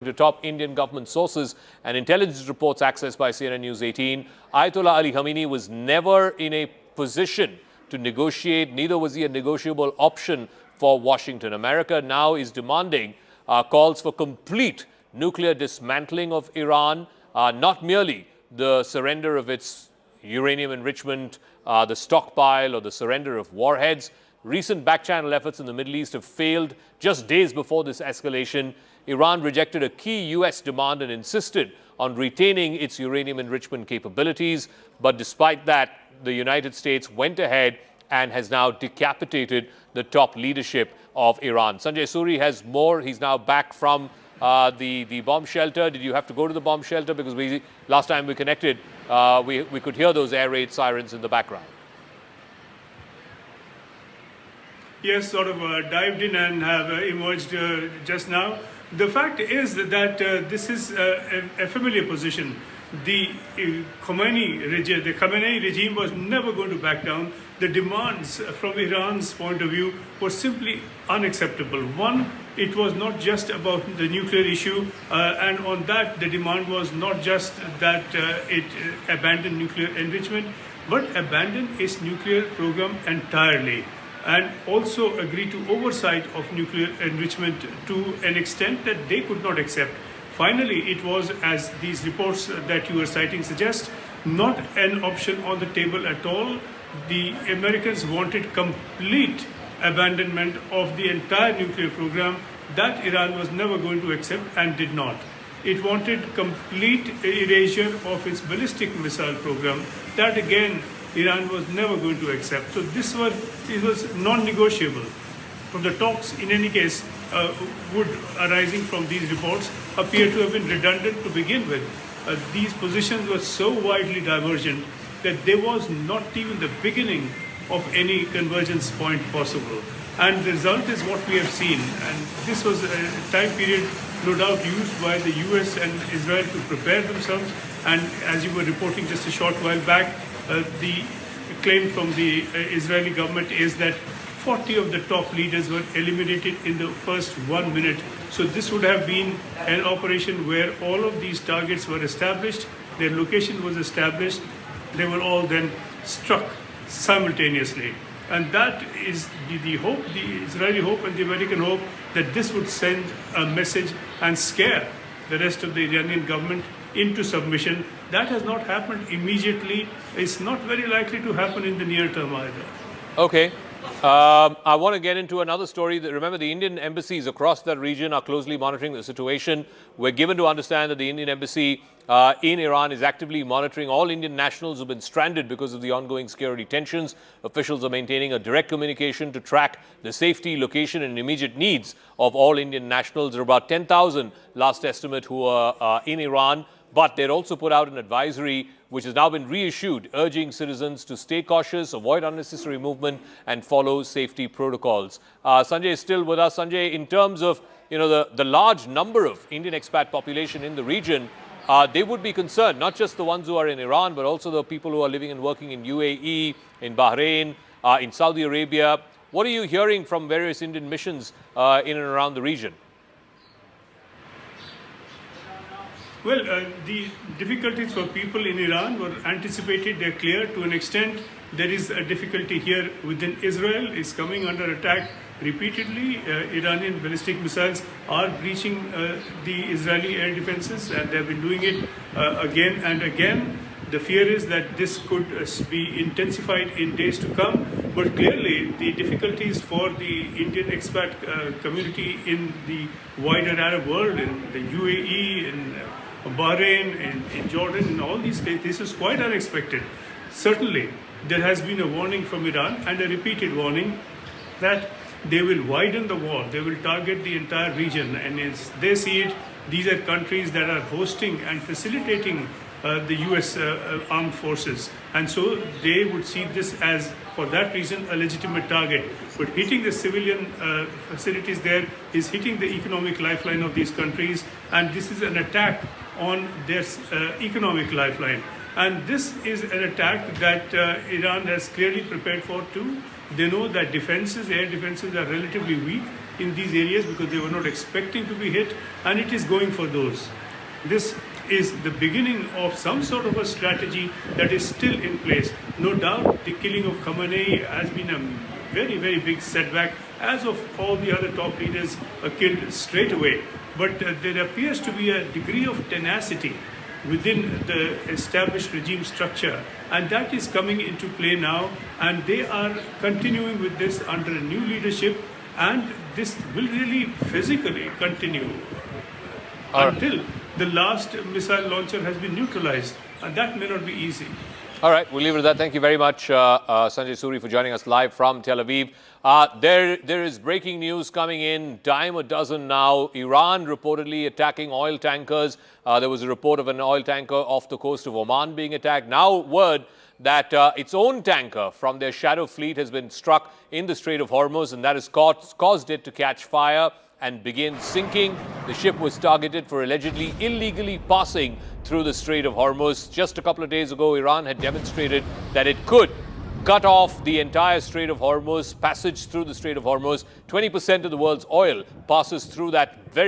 To top Indian government sources and intelligence reports accessed by CNN News 18, Ayatollah Ali Khamenei was never in a position to negotiate, neither was he a negotiable option for Washington. America now is demanding calls for complete nuclear dismantling of Iran, not merely the surrender of its uranium enrichment, the stockpile or the surrender of warheads. Recent back-channel efforts in the Middle East have failed. Just days before this escalation, Iran rejected a key U.S. demand and insisted on retaining its uranium enrichment capabilities. But despite that, the United States went ahead and has now decapitated the top leadership of Iran. Sanjay Suri has more. He's now back from the bomb shelter. Did you have to go to the bomb shelter? Because last time we connected, we could hear those air raid sirens in the background. Yes, sort of dived in and have emerged just now. The fact is that this is a familiar position. The Khamenei regime was never going to back down. The demands from Iran's point of view were simply unacceptable. One, it was not just about the nuclear issue, and on that the demand was not just that it abandon nuclear enrichment, but abandon its nuclear program entirely, and also agree to oversight of nuclear enrichment to an extent that they could not accept. Finally, it was, as these reports that you are citing suggest, not an option on the table at all. The Americans wanted complete abandonment of the entire nuclear program. That Iran was never going to accept and did not. It wanted complete erasure of its ballistic missile program. That again, Iran was never going to accept. So it was non-negotiable. From the talks, in any case, would arising from these reports appear to have been redundant to begin with. These positions were so widely divergent that there was not even the beginning of any convergence point possible. And the result is what we have seen. And this was a time period, no doubt, used by the U.S. and Israel to prepare themselves. And as you were reporting just a short while back, the claim from the Israeli government is that 40 of the top leaders were eliminated in the first 1 minute. So this would have been an operation where all of these targets were established, their location was established, they were all then struck simultaneously. And that is the hope, the Israeli hope and the American hope, that this would send a message and scare the rest of the Iranian government into submission. That has not happened immediately. It's not very likely to happen in the near term either. Okay. I want to get into another story. Remember, the Indian embassies across that region are closely monitoring the situation. We're given to understand that the Indian embassy in Iran is actively monitoring all Indian nationals who've been stranded because of the ongoing security tensions. Officials are maintaining a direct communication to track the safety, location and immediate needs of all Indian nationals. There are about 10,000 last estimate who are in Iran. But they'd also put out an advisory which has now been reissued, urging citizens to stay cautious, avoid unnecessary movement, and follow safety protocols. Sanjay is still with us. Sanjay, in terms of the large number of Indian expat population in the region, they would be concerned, not just the ones who are in Iran, but also the people who are living and working in UAE, in Bahrain, in Saudi Arabia. What are you hearing from various Indian missions in and around the region? Well, the difficulties for people in Iran were anticipated. They're clear to an extent. There is a difficulty here within Israel. It's coming under attack repeatedly. Iranian ballistic missiles are breaching the Israeli air defenses, and they've been doing it again and again. The fear is that this could be intensified in days to come. But clearly, the difficulties for the Indian expat community in the wider Arab world, in the UAE, in Bahrain, in Jordan, in all these states, this is quite unexpected. Certainly, there has been a warning from Iran, and a repeated warning, that they will widen the war, they will target the entire region. And as they see it, these are countries that are hosting and facilitating the U.S. armed forces. And so they would see this as, for that reason, a legitimate target. But hitting the civilian facilities there is hitting the economic lifeline of these countries, and this is an attack on their economic lifeline. And this is an attack that Iran has clearly prepared for too. They know that defenses, air defenses, are relatively weak, in these areas because they were not expecting to be hit, and it is going for those. This is the beginning of some sort of a strategy that is still in place. No doubt the killing of Khamenei has been a very, very big setback, as of all the other top leaders killed straight away. But there appears to be a degree of tenacity within the established regime structure, and that is coming into play now, and they are continuing with this under a new leadership, and this will really physically continue until the last missile launcher has been neutralized, and that may not be easy. All right, we'll leave it at that. Thank you very much, Sanjay Suri, for joining us live from Tel Aviv. There is breaking news coming in, dime a dozen now. Iran reportedly attacking oil tankers. There was a report of an oil tanker off the coast of Oman being attacked. Now word that its own tanker from their shadow fleet has been struck in the Strait of Hormuz, and that has caused it to catch fire and begin sinking. The ship was targeted for allegedly illegally passing through the Strait of Hormuz. Just a couple of days ago, Iran had demonstrated that it could cut off the entire Strait of Hormuz, passage through the Strait of Hormuz. 20% of the world's oil passes through that very